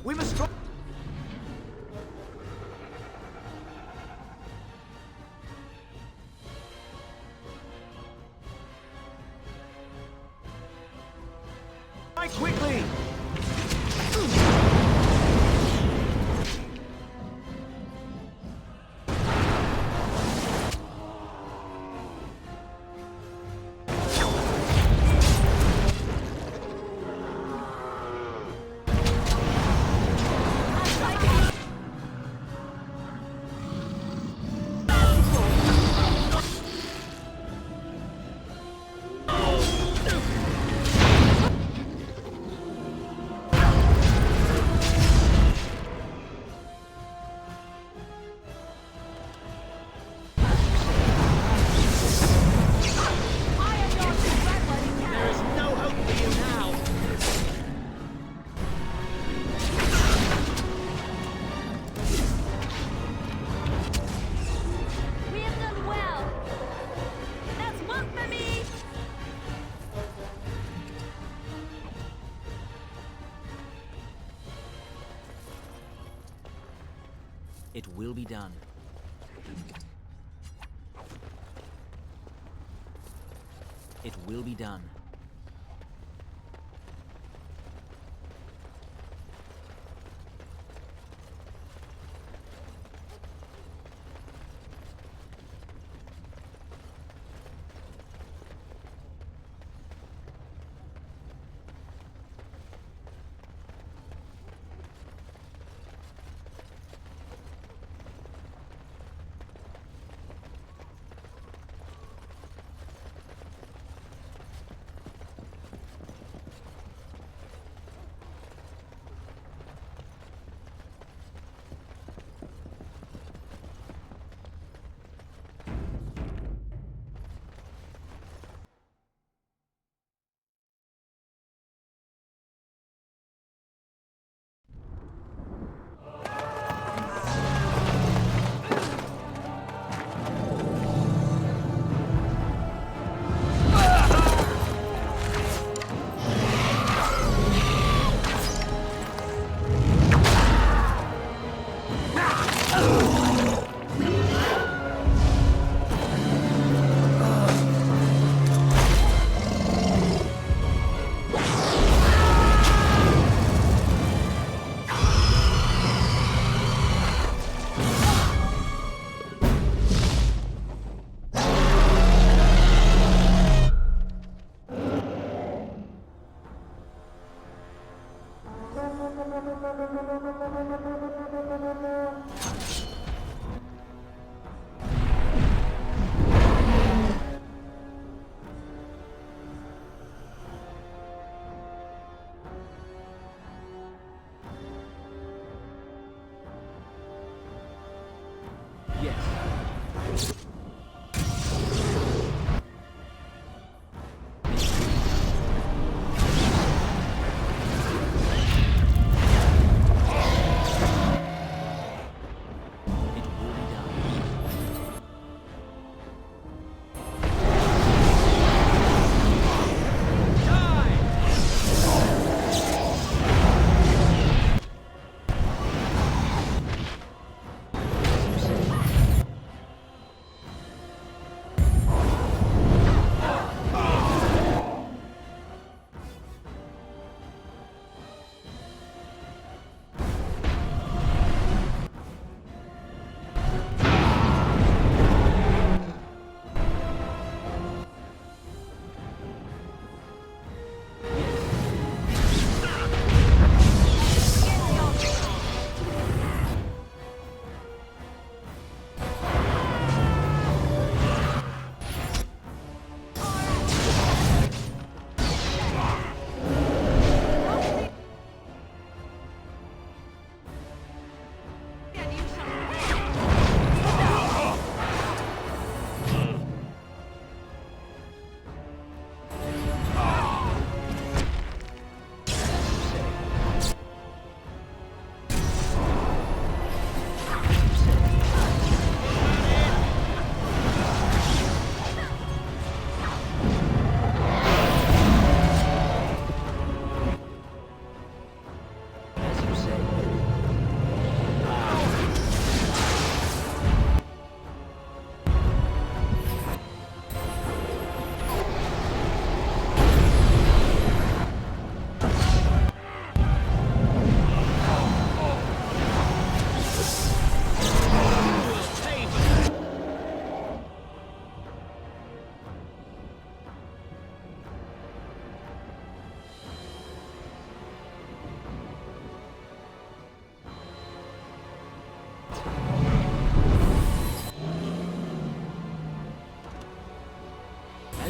We must try. Quickly! It will be done. It will be done.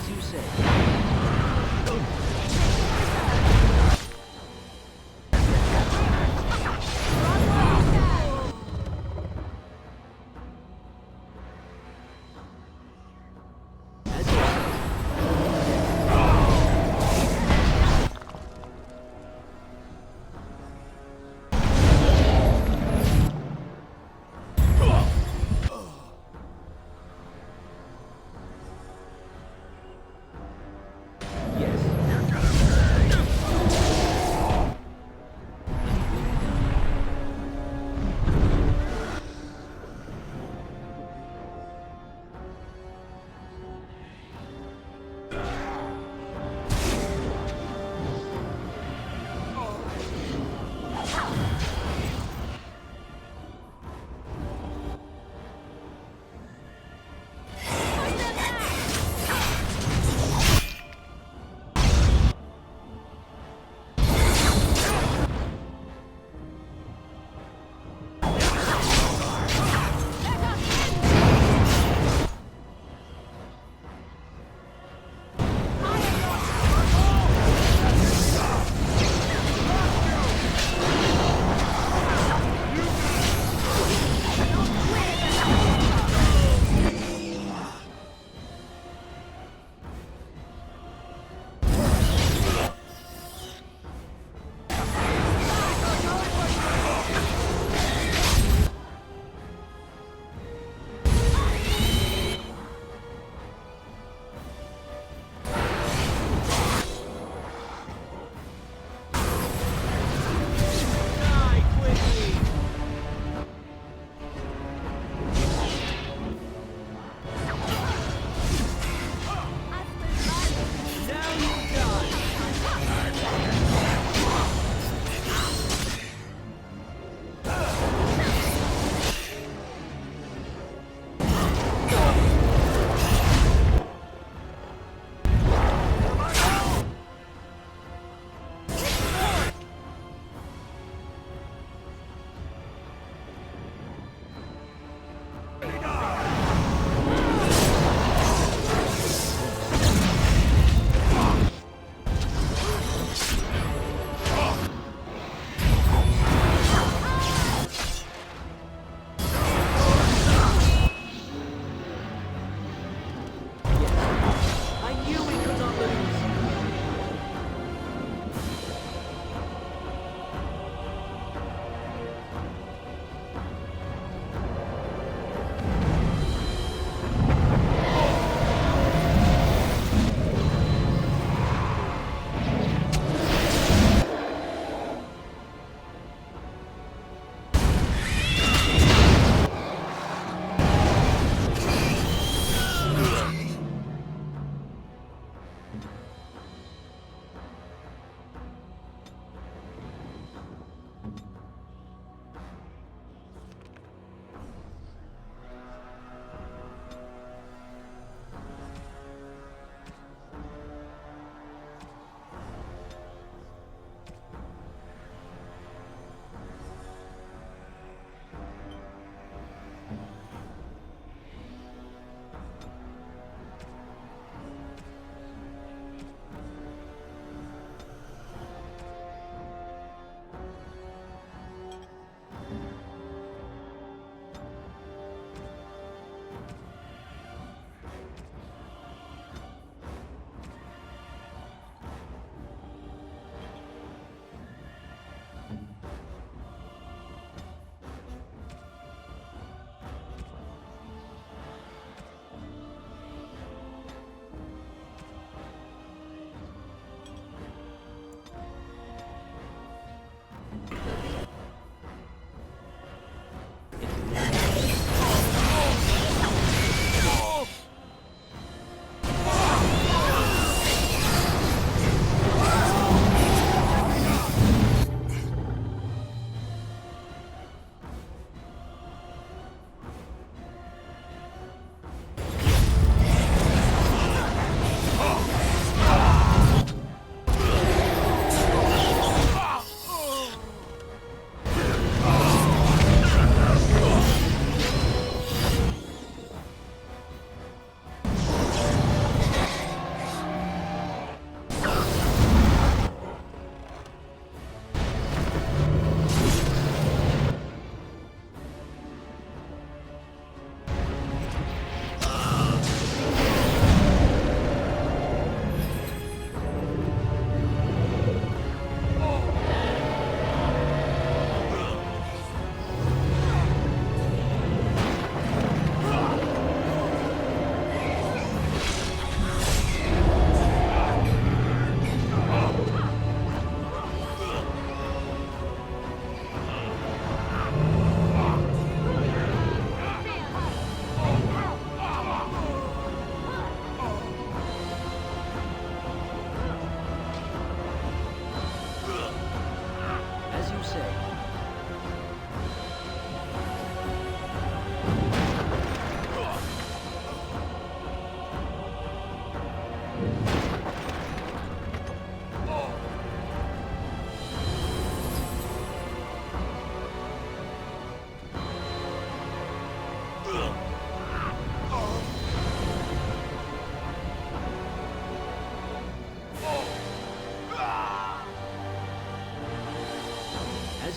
As you say. As you say.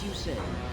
you say.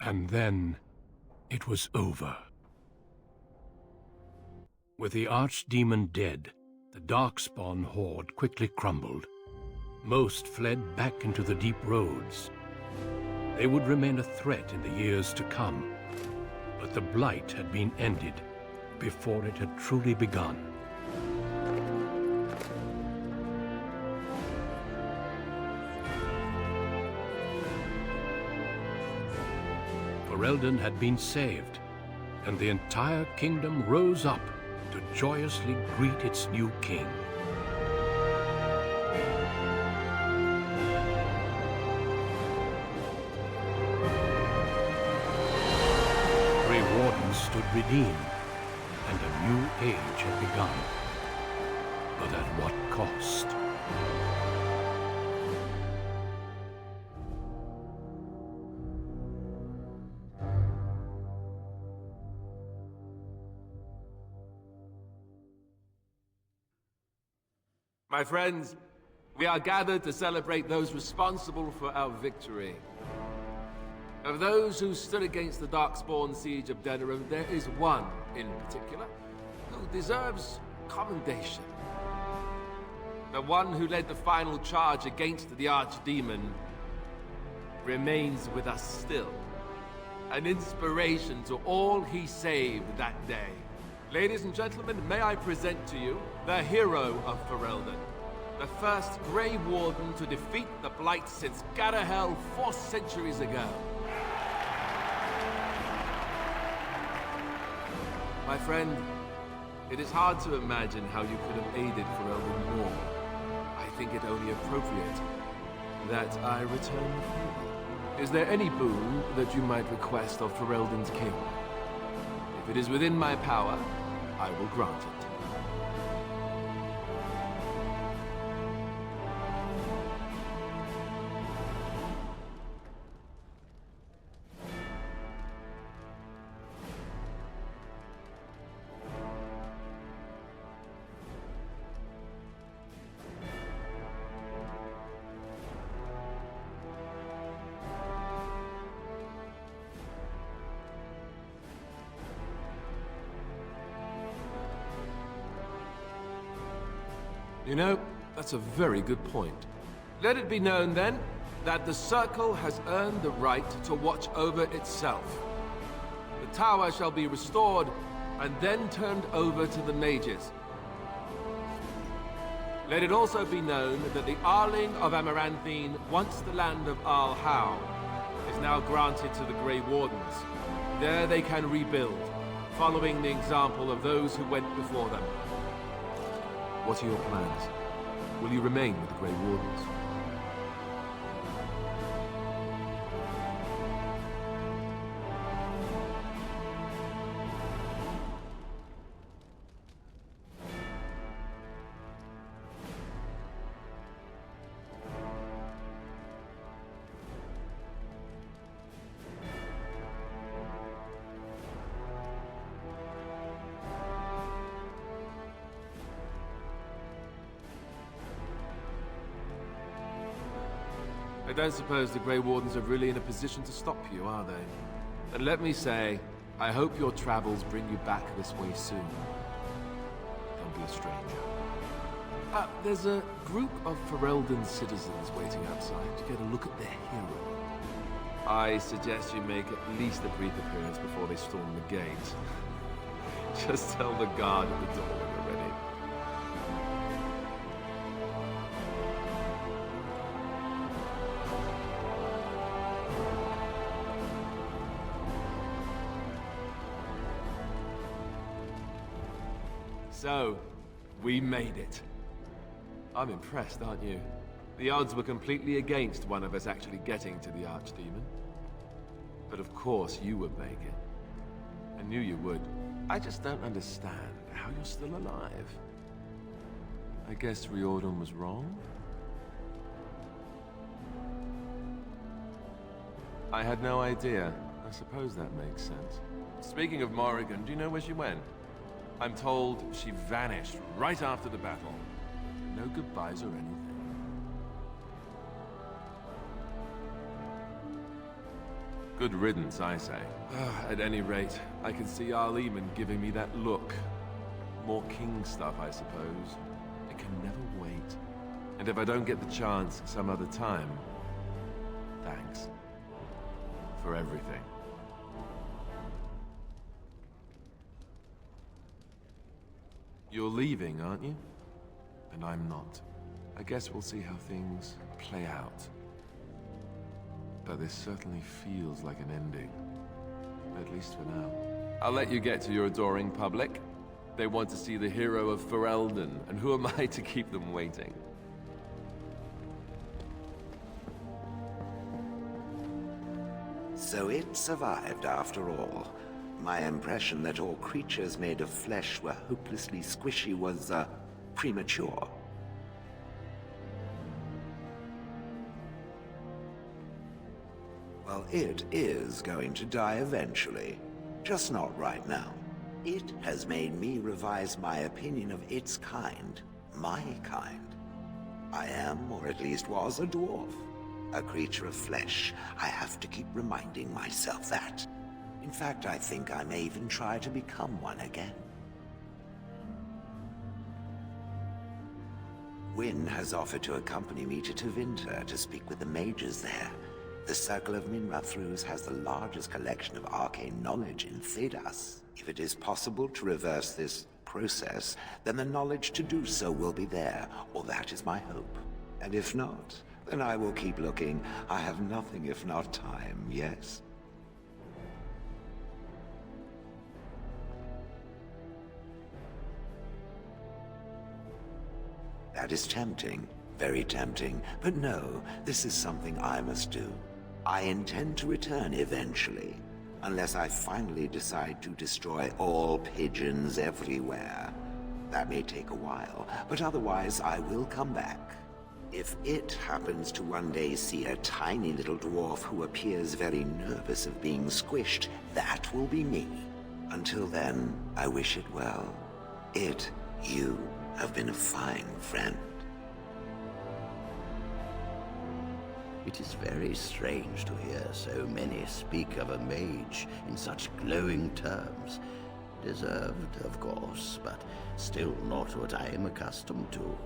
And then it was over. With the archdemon dead, the Darkspawn horde quickly crumbled. Most fled back into the deep roads. They would remain a threat in the years to come, but the blight had been ended before it had truly begun. Ferelden had been saved, and the entire kingdom rose up to joyously greet its new king. Grey Wardens stood redeemed, and a new age had begun. But at what cost? My friends, we are gathered to celebrate those responsible for our victory. Of those who stood against the Darkspawn siege of Denerim, there is one in particular who deserves commendation. The one who led the final charge against the Archdemon remains with us still, an inspiration to all he saved that day. Ladies and gentlemen, may I present to you the hero of Ferelden, the first Grey Warden to defeat the Blight since Garahel 4 centuries ago. My friend, it is hard to imagine how you could have aided Ferelden more. I think it only appropriate that I return the favor. Is there any boon that you might request of Ferelden's king? If it is within my power, I will grant it. You know, that's a very good point. Let it be known, then, that the Circle has earned the right to watch over itself. The tower shall be restored, and then turned over to the mages. Let it also be known that the Arling of Amaranthine, once the land of Arl Howe, is now granted to the Grey Wardens. There they can rebuild, following the example of those who went before them. What are your plans? Will you remain with the Grey Wardens? I don't suppose the Grey Wardens are really in a position to stop you, are they? And let me say, I hope your travels bring you back this way soon. Don't be a stranger. There's a group of Ferelden citizens waiting outside to get a look at their hero. I suggest you make at least a brief appearance before they storm the gate. Just tell the guard at the door when you're ready. So, we made it. I'm impressed, aren't you? The odds were completely against one of us actually getting to the Archdemon. But of course you would make it. I knew you would. I just don't understand how you're still alive. I guess Riordan was wrong? I had no idea. I suppose that makes sense. Speaking of Morrigan, do you know where she went? I'm told she vanished right after the battle. No goodbyes or anything. Good riddance, I say. At any rate, I can see Arleman giving me that look. More king stuff, I suppose. I can never wait. And if I don't get the chance some other time, thanks. For everything. You're leaving, aren't you? And I'm not. I guess we'll see how things play out. But this certainly feels like an ending. At least for now. I'll let you get to your adoring public. They want to see the hero of Ferelden, and who am I to keep them waiting? So it survived after all. My impression that all creatures made of flesh were hopelessly squishy was, premature. Well, it is going to die eventually. Just not right now. It has made me revise my opinion of its kind. My kind. I am, or at least was, a dwarf. A creature of flesh. I have to keep reminding myself that. In fact, I think I may even try to become one again. Wynn has offered to accompany me to Tevinter to speak with the mages there. The Circle of Minrathrus has the largest collection of arcane knowledge in Thedas. If it is possible to reverse this process, then the knowledge to do so will be there, or that is my hope. And if not, then I will keep looking. I have nothing if not time, yes? That is tempting, very tempting, but no, this is something I must do. I intend to return eventually, unless I finally decide to destroy all pigeons everywhere. That may take a while, but otherwise I will come back. If it happens to one day see a tiny little dwarf who appears very nervous of being squished, that will be me. Until then, I wish it well. You have been a fine friend. It is very strange to hear so many speak of a mage in such glowing terms. Deserved, of course, but still not what I am accustomed to.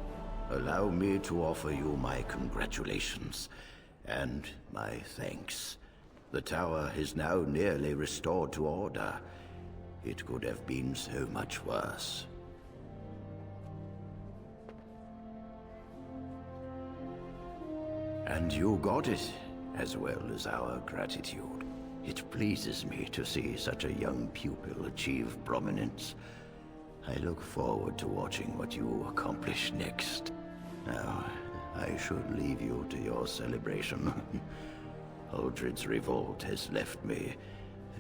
Allow me to offer you my congratulations and my thanks. The tower is now nearly restored to order. It could have been so much worse. And you got it, as well as our gratitude. It pleases me to see such a young pupil achieve prominence. I look forward to watching what you accomplish next. Now, I should leave you to your celebration. Uldred's revolt has left me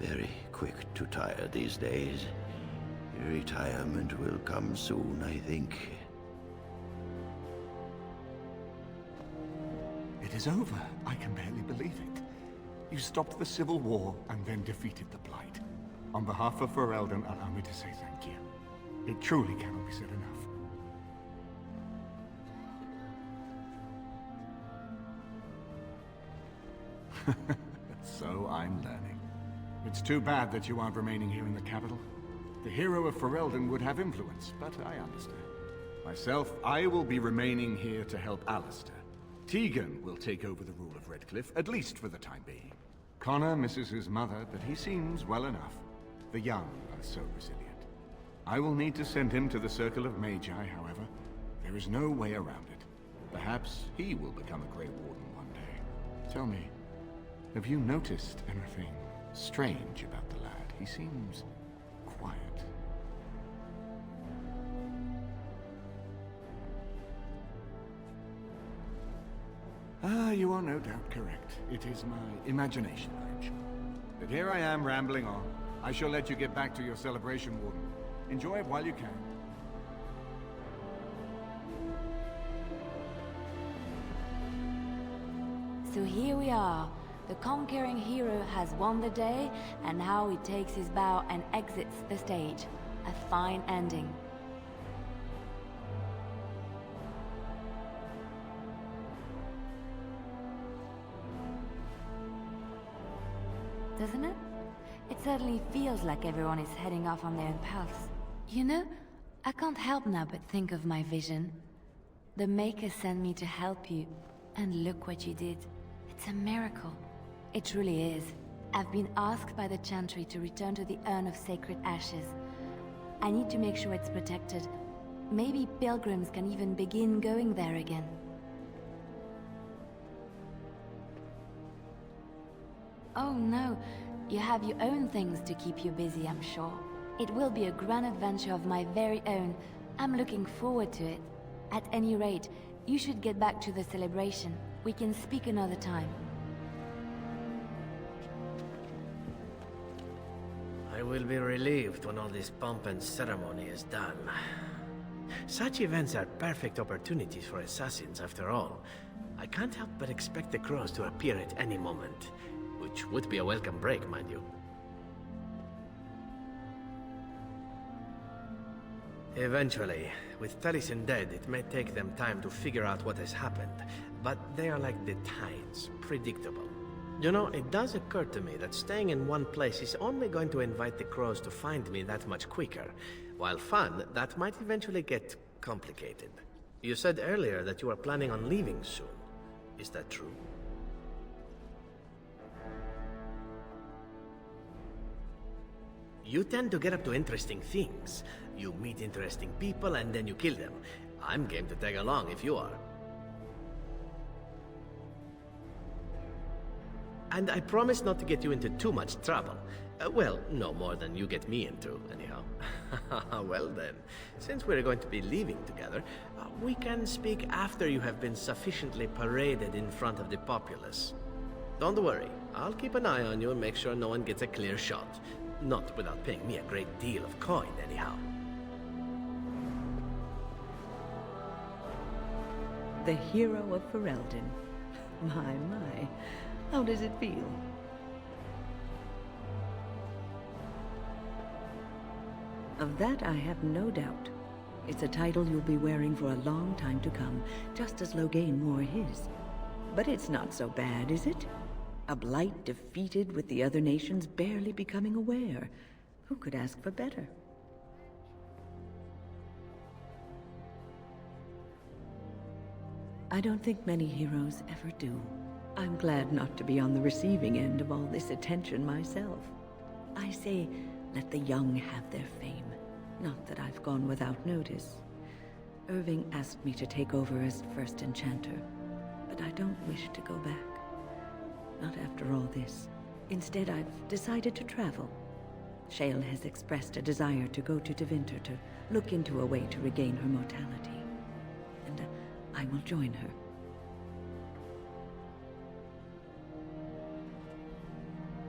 very quick to tire these days. Retirement will come soon, I think. It is over. I can barely believe it. You stopped the Civil War and then defeated the Blight. On behalf of Ferelden, allow me to say thank you. It truly cannot be said enough. So I'm learning. It's too bad that you aren't remaining here in the capital. The hero of Ferelden would have influence, but I understand. Myself, I will be remaining here to help Alistair. Tegan will take over the rule of Redcliffe, at least for the time being. Connor misses his mother, but he seems well enough. The young are so resilient. I will need to send him to the Circle of Magi, however. There is no way around it. Perhaps he will become a Grey Warden one day. Tell me, have you noticed anything strange about the lad? He seems quiet. You are no doubt correct. It is my imagination, I am sure. But here I am rambling on. I shall let you get back to your celebration, Warden. Enjoy it while you can. So here we are. The conquering hero has won the day, and now he takes his bow and exits the stage. A fine ending. doesn't it? It certainly feels like everyone is heading off on their own paths. You know, I can't help now but think of my vision. The Maker sent me to help you, and look what you did. It's a miracle. It truly is. I've been asked by the Chantry to return to the Urn of Sacred Ashes. I need to make sure it's protected. Maybe pilgrims can even begin going there again. Oh no, you have your own things to keep you busy, I'm sure. It will be a grand adventure of my very own. I'm looking forward to it. At any rate, you should get back to the celebration. We can speak another time. I will be relieved when all this pomp and ceremony is done. Such events are perfect opportunities for assassins, after all. I can't help but expect the crows to appear at any moment. Which would be a welcome break, mind you. Eventually, with Taliesin dead, it may take them time to figure out what has happened, but they are like the tides, predictable. You know, it does occur to me that staying in one place is only going to invite the crows to find me that much quicker. While fun, that might eventually get complicated. You said earlier that you are planning on leaving soon. Is that true? You tend to get up to interesting things. You meet interesting people and then you kill them. I'm game to tag along if you are. And I promise not to get you into too much trouble. Well, no more than you get me into, anyhow. Well then, since we're going to be leaving together, we can speak after you have been sufficiently paraded in front of the populace. Don't worry, I'll keep an eye on you and make sure no one gets a clear shot. Not without paying me a great deal of coin, anyhow. The hero of Ferelden. My. How does it feel? Of that I have no doubt. It's a title you'll be wearing for a long time to come, just as Loghain wore his. But it's not so bad, is it? A blight defeated with the other nations barely becoming aware. Who could ask for better? I don't think many heroes ever do. I'm glad not to be on the receiving end of all this attention myself. I say, let the young have their fame. Not that I've gone without notice. Irving asked me to take over as first enchanter, but I don't wish to go back. Not after all this. Instead, I've decided to travel. Shale has expressed a desire to go to Tevinter to look into a way to regain her mortality. And I will join her.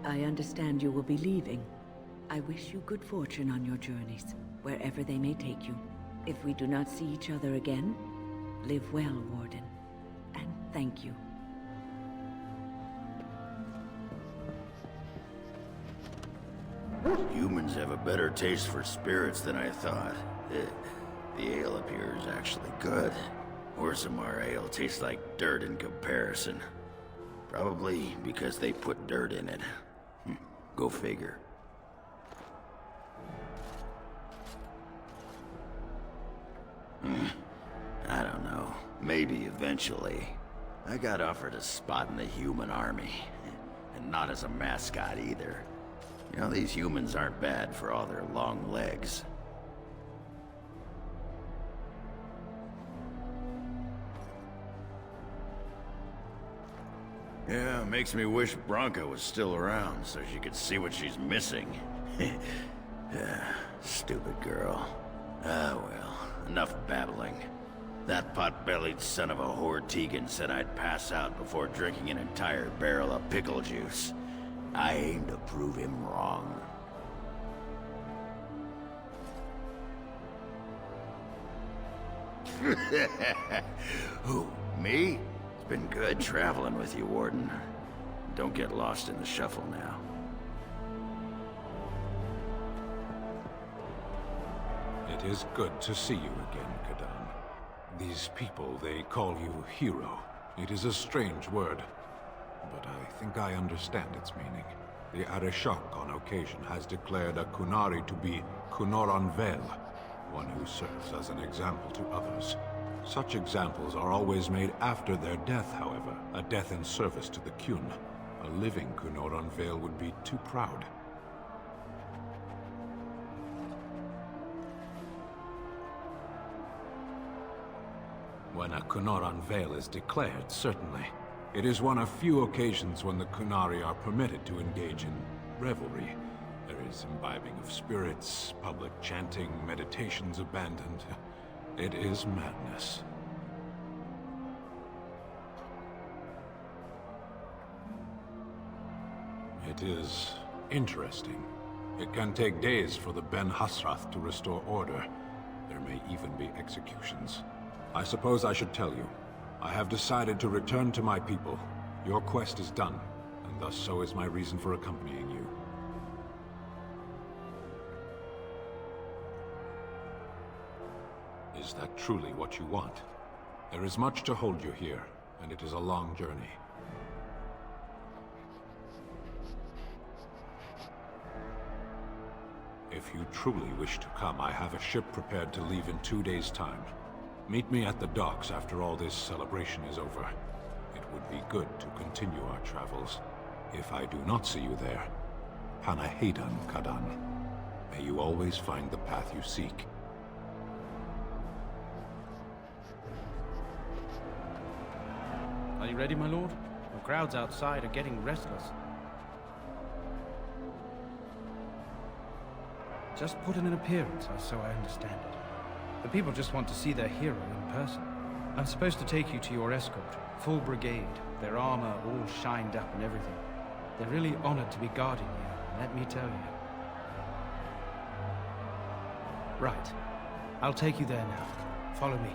I understand you will be leaving. I wish you good fortune on your journeys, wherever they may take you. If we do not see each other again, live well, Warden. And thank you. Humans have a better taste for spirits than I thought. The ale up here is actually good. Orzammar ale tastes like dirt in comparison. Probably because they put dirt in it. Go figure. I don't know. Maybe eventually. I got offered a spot in the human army. And not as a mascot either. You know, these humans aren't bad for all their long legs. Yeah, makes me wish Branka was still around so she could see what she's missing. Stupid girl. Ah, well, enough babbling. That pot-bellied son of a whore Tegan said I'd pass out before drinking an entire barrel of pickle juice. I aim to prove him wrong. Who, me? It's been good traveling with you, Warden. Don't get lost in the shuffle now. It is good to see you again, Kadan. These people, they call you hero. It is a strange word, but I think I understand its meaning. The Arishok on occasion has declared a Kunari to be Kunoran Vel, one who serves as an example to others. Such examples are always made after their death, however, a death in service to the Kyun. A living Kunoran Vel would be too proud. When a Kunoran Vel is declared, certainly. It is one of few occasions when the Kunari are permitted to engage in revelry. There is imbibing of spirits, public chanting, meditations abandoned. It is madness. It is interesting. It can take days for the Ben Hasrath to restore order. There may even be executions. I suppose I should tell you. I have decided to return to my people. Your quest is done, and thus so is my reason for accompanying you. Is that truly what you want? There is much to hold you here, and it is a long journey. If you truly wish to come, I have a ship prepared to leave in 2 days' time. Meet me at the docks after all this celebration is over. It would be good to continue our travels. If I do not see you there, Panahedan, Kadan. May you always find the path you seek. Are you ready, my lord? The crowds outside are getting restless. Just put in an appearance, so I understand it. The people just want to see their hero in person. I'm supposed to take you to your escort, full brigade, their armor all shined up and everything. They're really honored to be guarding you, let me tell you. Right. I'll take you there now. Follow me.